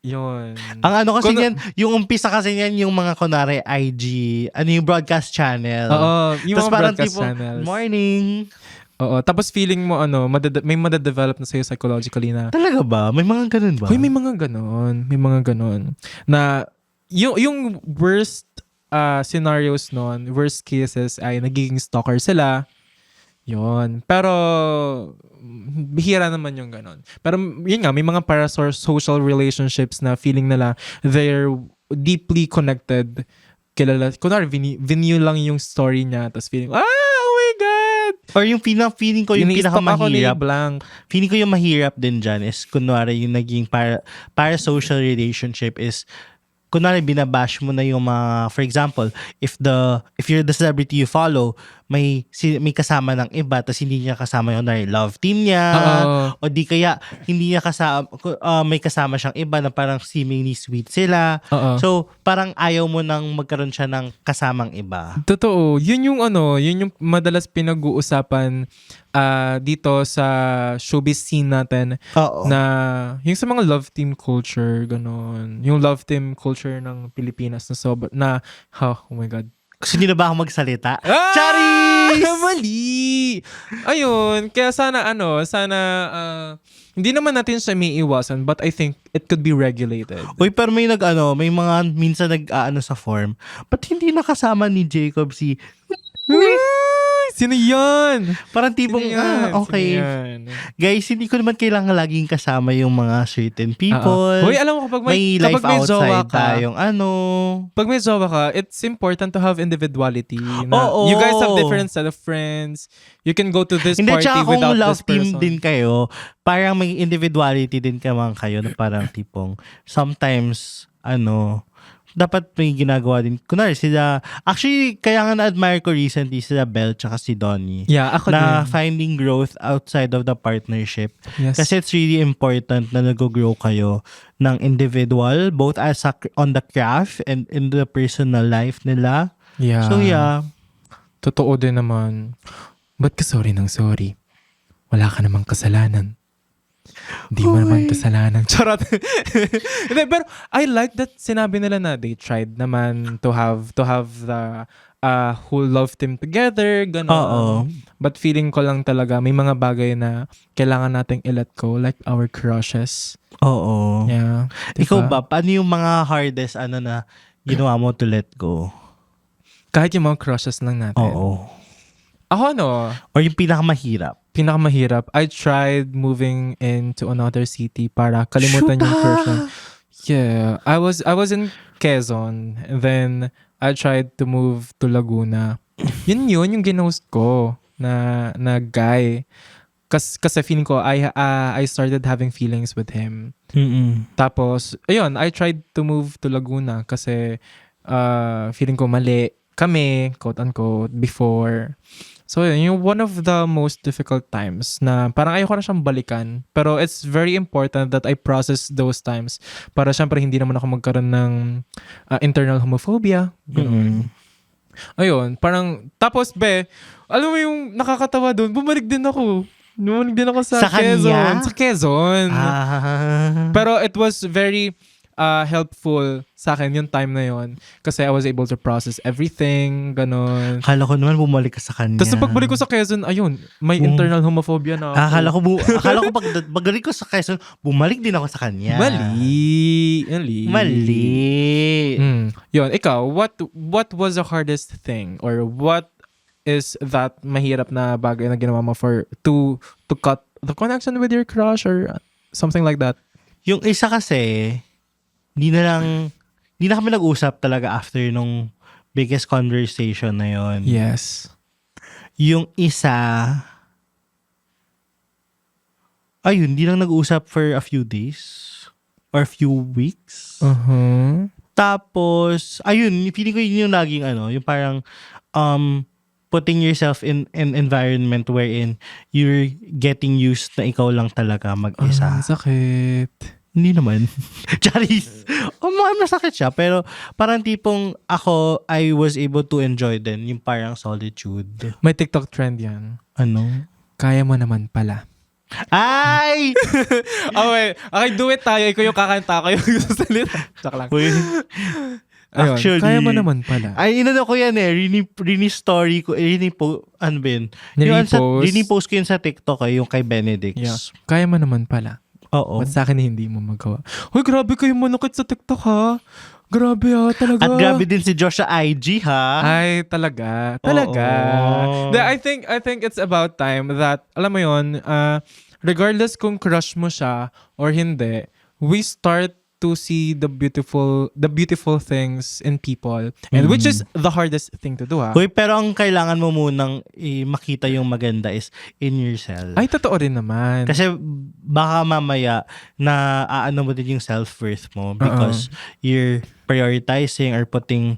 Yun. Ang kasi niyan, yung umpisa kasi niyan, yung mga kunwari IG, yung broadcast channel. Oo, yung tas mga broadcast channels. Morning. Oo. Tapos feeling mo may madadevelop na sa'yo psychologically na, Talaga ba? May mga ganun ba? hoy, may mga ganon. May mga ganon. Na, yung worst scenarios nun, worst cases ay nagiging stalker sila. Yon. Pero, bihira naman yung ganon. Pero, yun nga, may mga parasocial relationships na feeling nila they're deeply connected. Kilala, kunwari, vinew lang yung story niya, tapos feeling, oh my God! Or yung feeling ko yung Ini-stalk ako ni pinakamahirap. blank. Feeling ko yung mahirap din dyan is kunwari yung naging parasocial relationship is kunwari binabash mo na yung mga, for example, if you're the celebrity you follow, may kasama ng iba tapos hindi niya kasama yung love team niya Oo. o di kaya hindi niya kasama may kasama siyang iba na parang seemingly sweet sila. Oo. So parang ayaw mo nang magkaroon siya ng kasamang iba. Totoo. Yun yung madalas pinag-uusapan dito sa showbiz scene natin Oo. na yung sa mga love team culture, ganon. Yung love team culture ng Pilipinas oh my God. Gusto niyo na ba ako magsalita? Ah! Charis! Mali! Ayun, kaya sana hindi naman natin siya may iwasan, but I think it could be regulated. Uy, pero may may mga minsan sa form. Ba't hindi nakasama ni Jacob si... Sino yan? Parang tipong, Sino yan? okay. Sino yan? Guys, hindi ko naman kailangan laging kasama yung mga certain people. Hoy, alam mo kapag may life kapag may jowa outside ka, tayong pag may jowa ka, it's important to have individuality. Na Oo. you guys have different set of friends. You can go to this Hindi, party tsaka kung without love this team person. din kayo, parang may individuality din kaman kayo na parang tipong sometimes, dapat may ginagawa din. Kunwari, actually, kaya nga na-admire ko recently sila Belle tsaka si Donnie. Yeah, ako Na din. finding growth outside of the partnership. Yes. Kasi it's really important na nag-grow kayo ng individual, both on the craft and in the personal life nila. Yeah. So yeah. Totoo din naman. Ba't ka sorry ng sorry? Wala ka namang kasalanan. Di mo naman kasalanan. Charot. Hindi, pero I like that sinabi nila na they tried naman to have the whole love team together, gano'n. Oo. But feeling ko lang talaga may mga bagay na kailangan nating i-let go, like our crushes. Oo. Yeah. Ikaw ba, paano yung mga hardest na ginawa mo to let go? Kahit yung mga crushes lang natin. Oo. Ako Or yung pinakamahirap? pinakamahirap, I tried moving into another city para kalimutan yung crush na. Yeah. I was in Quezon. And then, I tried to move to Laguna. Yun yung ginost ko na guy. Kasi feeling ko, I started having feelings with him. Mm-mm. Tapos, ayun, I tried to move to Laguna kasi feeling ko mali kami, quote-unquote, before. So, yun, yung one of the most difficult times na parang ayoko na siyang balikan. Pero it's very important that I process those times para syempre hindi naman ako magkaroon ng internal homophobia. Mm-mm. Ayun, parang, tapos alam mo yung nakakatawa doon, bumalik din ako. Bumalik din ako sa Quezon. kanya? Sa Quezon. Pero it was very helpful sa akin yung time na yon kasi I was able to process everything, ganon. Akala ko naman bumalik ka sa kanya. Tapos pagbalik ko sa Quezon, ayun, may internal homophobia na ako. Akala ko pagbalik ko sa Quezon, bumalik din ako sa kanya. Mali. Yun, ikaw, what was the hardest thing or what is that mahirap na bagay na ginawa mo to cut the connection with your crush or something like that? Yung isa kasi, hindi na kami nag-usap talaga after nung biggest conversation na yon. Yes. Yung isa, ayun, hindi lang nag-usap for a few days or a few weeks. Uh-huh. Tapos, ayun, feeling ko yun yung laging yung parang putting yourself in an environment wherein you're getting used na ikaw lang talaga mag-isa. Sakit. Hindi naman. Charis. Masakit siya. Pero parang tipong ako, I was able to enjoy din yung parang solitude. May TikTok trend yan. Ano? Kaya mo naman pala. Ay! Okay, do it tayo. Ikaw yung kakanta. Ako yung sasalita. Tsaka lang. Uy. Ayun, Actually, kaya mo naman pala. Ay, inano ko yan rini story ko, ano ba yun? Nirepost? Rini-post ko yun sa TikTok yung kay Benedict. Yeah. Kaya mo naman pala. Oo. Ba't sa akin hindi mo magawa? Hoy, grabe kayo manukit sa TikTok ha. Grabe ha, talaga. At grabe din si Josh sa IG ha. Ay, talaga. Talaga. Oo. I think it's about time that, alam mo yun, regardless kung crush mo siya or hindi, we start to see the beautiful things in people, and which is the hardest thing to do ha. Hoy, pero ang kailangan mo munang makita yung maganda is in yourself. Ay, totoo rin naman. Kasi baka mamaya na aano mo din yung self-worth mo because you're prioritizing or putting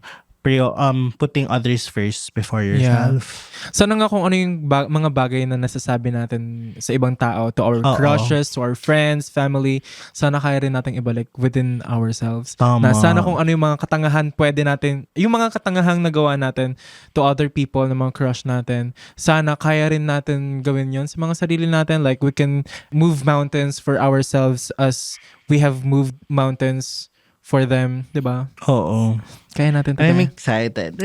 others first before yourself. Sana nga kung ano yung mga bagay na nasasabi natin sa ibang tao, to our crushes, to our friends, family, sana kaya rin natin ibalik within ourselves. Tama. Na sana kung ano yung mga katangahan pwede natin, yung mga katangahang nagawa natin to other people, na mga crush natin, sana kaya rin natin gawin yon sa mga sarili natin. Like we can move mountains for ourselves as we have moved mountains for them, di ba? Oo. Kaya natin ito. I'm excited.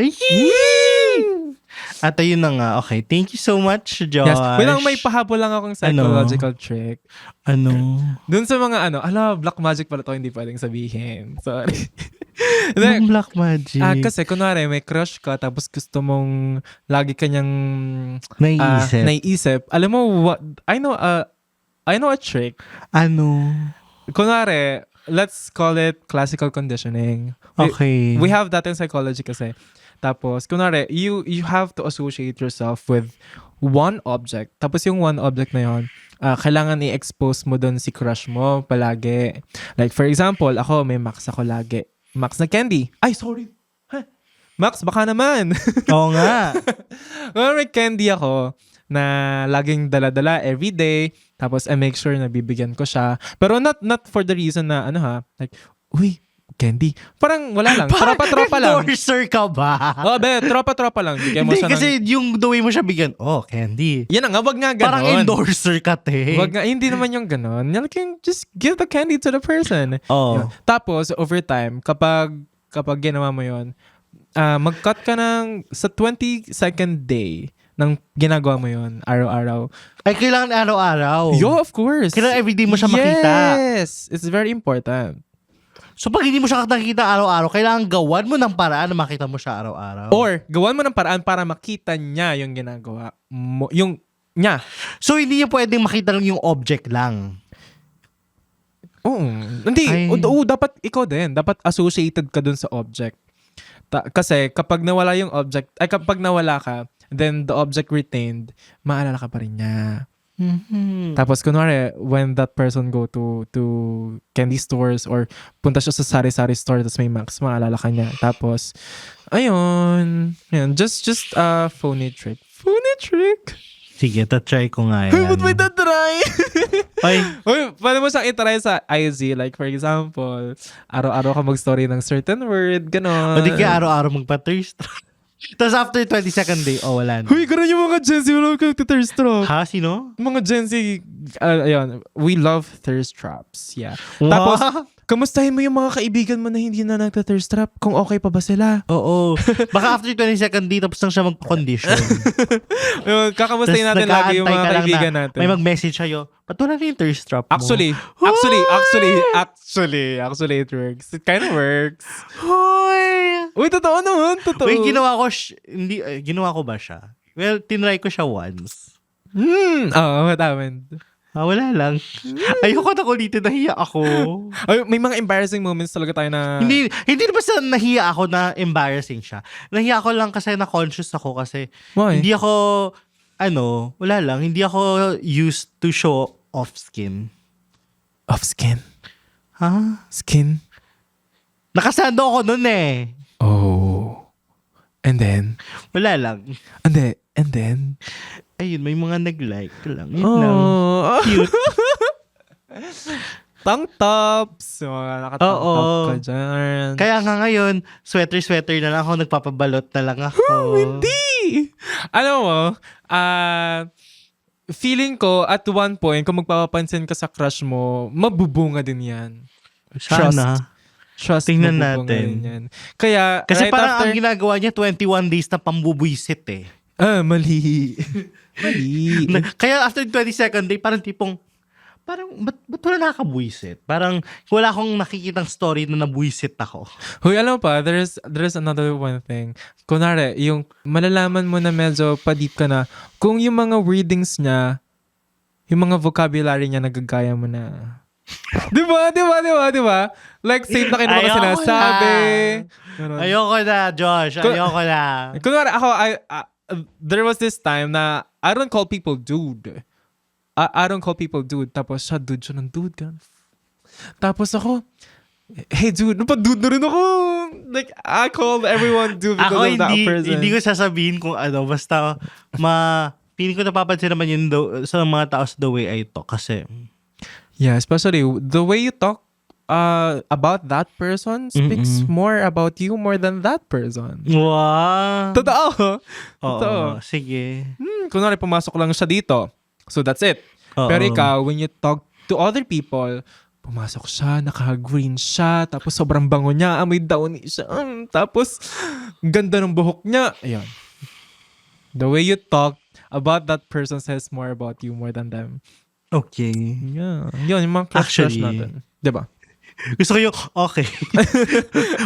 At ayun na nga. Okay, thank you so much, Josh. Yes. Wait lang, may pahabol lang akong psychological trick. Ano? Dun sa mga black magic pala to, hindi pwedeng sabihin. Sorry. Anong black magic? Kasi kunwari may crush ka tapos gusto mong lagi kanyang naiisip. Alam mo what? I know a trick. Ano? Kunwari, let's call it classical conditioning. Okay. We have that in psychology kasi. Tapos, kunwari, you have to associate yourself with one object. Tapos yung one object na yun, kailangan i-expose mo doon si crush mo palagi. Like, for example, ako, may Max ako lagi. Max na candy. Ay, sorry. Huh? Max, baka naman. Oo nga. May candy ako na laging dala-dala everyday. Tapos, I make sure na bibigyan ko siya. Pero not for the reason na, like, uy, candy. Parang wala lang. Tropa-tropa lang. Endorser ka ba? Oh, tropa-tropa lang. Bigyan mo Hindi siya kasi yung the way mo siya bigyan, candy. Yan na nga, wag nga ganon. Parang endorser ka, te. Wag nga, hindi naman yung ganon. Like, just give the candy to the person. Oh. Yun. Tapos, over time, kapag ginawa mo yun, mag-cut ka sa 22nd day nang ginagawa mo yun, araw-araw. Ay, kailangan araw-araw. Yo, of course. Kailangan everyday mo siya makita. Yes! It's very important. So, pag hindi mo siya nakikita araw-araw, kailangan gawan mo ng paraan na makita mo siya araw-araw. Or, gawan mo ng paraan para makita niya yung ginagawa mo. Yung niya. So, hindi niya pwedeng makita lang yung object lang. Oo. Hindi. Dapat ikaw din. Dapat associated ka dun sa object. Kasi kapag nawala yung object, kapag nawala ka, then the object retained, maalala ka pa rin niya. Mm-hmm. Tapos kunwari, when that person go to candy stores or punta siya sa sari-sari store tapos may Max, maalala ka niya. Tapos, ayun. Just a phony trick. Phony trick? Sige, try ko nga yan. Ba't may tatry? Ay. Uy, paano mo siyang itry sa IZ? Like, for example, araw-araw ka mag-story ng certain word, gano'n. O di kaya araw-araw magpa-thirst. Tapos after 22nd day, wala na. Huy, gano'n yung mga Gen Z wala ka thirst trap. Ha? Sino? Mga Gen Z, ayun, we love thirst traps. Yeah. Wow. Tapos, kamustahin mo yung mga kaibigan mo na hindi na nagta-thirst trap kung okay pa ba sila. Oo. Baka after 22nd day, tapos lang siya magpa-condition. Kakamustahin natin lagi yung mga kaibigan natin. May mag-message sa'yo, ba't wala na yung thirst trap mo? Actually, it works. It kind of works. Hoy! Uy, totoo naman, totoo. Uy, ginawa ko ba siya? Well, tinry ko siya once. Oo, what happened? Wala lang. Ayoko na ulitin, nahiya ako. Ay, may mga embarrassing moments talaga tayo na... Hindi na basta nahiya ako na embarrassing siya. Nahiya ako lang kasi na-conscious ako kasi Why? hindi ako, wala lang, hindi ako used to show off skin. Off skin? Ha? Skin? Nakasando ako nun eh. Oh. And then? Wala lang. And then? Ayun, may mga nag-like lang. Yun lang. Cute. Tank tops. Mga nakatank top ka dyan. Kaya nga ngayon, sweater na lang ako, nagpapabalot na lang ako. Hindi! Alam mo, feeling ko at one point, kung magpapapansin ka sa crush mo, mabubunga din yan. Sana. Trust Tingnan mabubunga natin. rin yan. Kaya, Kasi right parang after, ang ginagawa niya, 21 days na pambubuisit eh. mali. Mali. Kaya after 22nd day, parang tipong, ba't wala nakakabuisit? Parang wala akong nakikitang story na nabuisit ako. Hoy, alam mo pa, there's another one thing. Kunwari, yung malalaman mo na medyo pa-deep ka na, kung yung mga wordings niya, yung mga vocabulary niya, nagagaya mo na. Di ba? Like, same na kinuha ko Ayoko sinasabi. Ganun. Ayoko na, Josh. Ayoko na. Kunwari, ako, there was this time na I don't call people dude. I don't call people dude. Tapos siya ng dude. Ganun. Tapos ako, hey dude, dude na rin ako. Like, I call everyone dude because Ako of that person. hindi ko sasabihin kung ano. Basta, feeling ko napapansin naman yun sa mga tao sa the way I talk. Kasi, Yeah, especially the way you talk about that person speaks more about you more than that person. wow. Totoo. Oo, sige. Kunwari, pumasok lang siya dito. So, that's it. Oo. Pero ikaw, when you talk to other people, pumasok siya, naka-green siya, tapos sobrang bango niya, amoy downy siya, tapos ganda ng buhok niya. Ayun. The way you talk about that person says more about you more than them. Okay. Yeah. Yun, yung mga crush Actually, natin. Diba? Gusto ko yung, okay.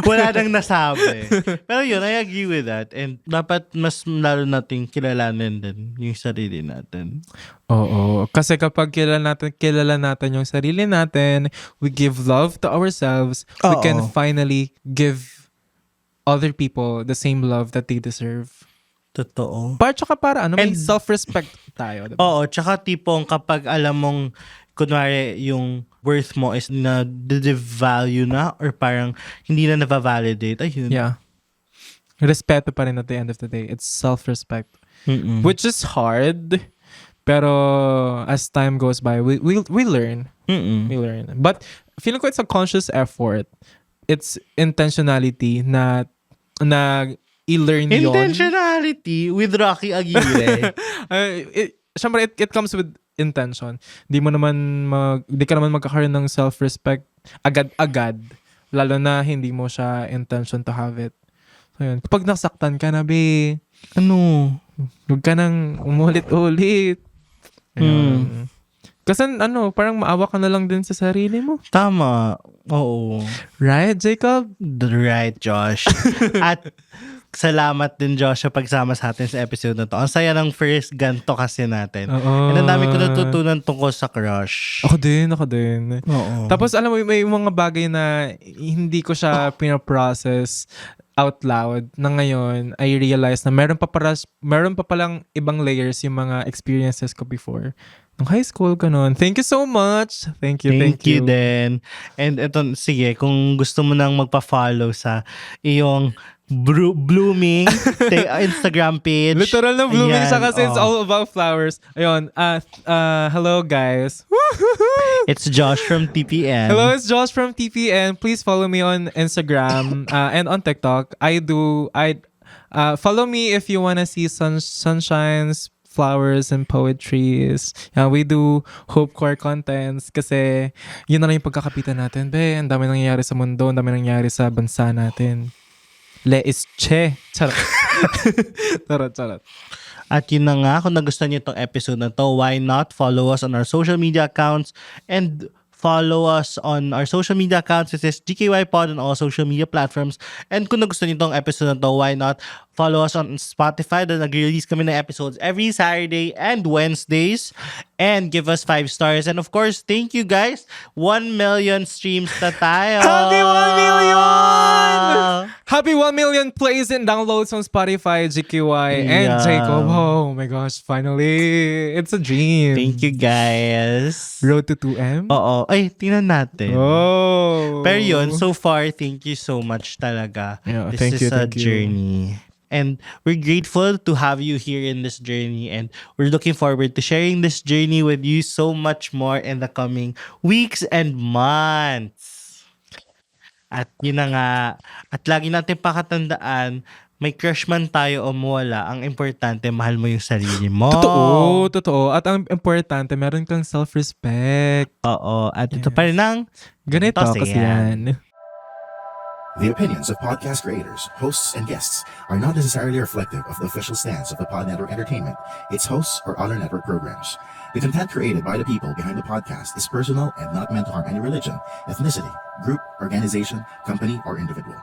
Wala nang nasabi. Pero yun, I agree with that. And dapat mas lalo nating kilalanin din yung sarili natin. Oo. Kasi kapag kilala natin yung sarili natin, we give love to ourselves, we Oo. can finally give other people the same love that they deserve. Totoo. Tsaka para may And- self-respect tayo. Diba? Oo, tsaka tipong kapag alam mong, kunwari, yung worth mo is na devalue na or parang hindi na na-validate. Ayun. Yeah. Respeto pa rin at the end of the day. It's self-respect. Mm-mm. Which is hard. Pero as time goes by, we learn. Mm-mm. We learn. But feeling ko it's a conscious effort. It's intentionality na i-learn yun. Intentionality with Rocky Aguirre. Siyempre, it comes with intention. Di ka naman magkakaroon ng self-respect agad-agad. Lalo na hindi mo siya intention to have it. So yun. Kapag nasaktan ka na, be, huwag ka nang umulit-ulit. Ayun. Kasi parang maawa ka na lang din sa sarili mo. Tama. Oo. Right, Jacob? Right, Josh. At salamat din, Josh, sa pagsama sa atin sa episode na to. Ang saya ng first ganto kasi natin. Oo. And ang dami ko natutunan tungkol sa crush. Ako din. Oo. Tapos alam mo, may mga bagay na hindi ko siya pinaprocess out loud na ngayon I realize na meron pa palang ibang layers yung mga experiences ko before. Nung high school, ganun. Thank you so much. Thank you. Thank you din. And ito, sige, kung gusto mo nang magpa-follow sa iyong blooming Instagram page. Literal na blooming Ayan, siya kasi it's all about flowers. Ayun. Hello guys. It's Josh from TPN. Hello, it's Josh from TPN. Please follow me on Instagram and on TikTok. Follow me if you wanna see sunshines, flowers, and poetries. We do hopecore contents kasi yun na lang yung pagkakapitan natin. Ang dami nangyayari sa mundo, ang dami nangyayari sa bansa natin. Le is che. Charot. Charot. At yun na nga, kung nagustuhan niyo itong episode na to, why not follow us on our social media accounts and follow us on our social media accounts. This is GKY Pod on all social media platforms. And kung nagustuhan niyo itong episode na to, why not follow us on Spotify na nag-release kami ng episodes every Saturday and Wednesdays. And give us 5 stars. And of course, thank you guys. 1 million streams na tayo. Happy 1 million! Happy 1 million plays and downloads on Spotify, GQY, and Yeah. Jacob. Oh my gosh, finally. It's a dream. Thank you guys. Road to 2M? Oo. Ay, tingnan natin. Oh. Pero yun, so far, thank you so much talaga. Yeah, This thank is you, a thank you. journey. And we're grateful to have you here in this journey. And we're looking forward to sharing this journey with you so much more in the coming weeks and months. At yun na nga. At lagi natin pakatandaan, may crush man tayo o mawala, ang importante, mahal mo yung sarili mo. Totoo. At ang importante, meron kang self-respect. Oo. At ito pa rin ang Ganito Toss kasi yan. The opinions of podcast creators, hosts, and guests are not necessarily reflective of the official stance of the Pod Network Entertainment, its hosts, or other network programs. The content created by the people behind the podcast is personal and not meant to harm any religion, ethnicity, group, organization, company, or individual.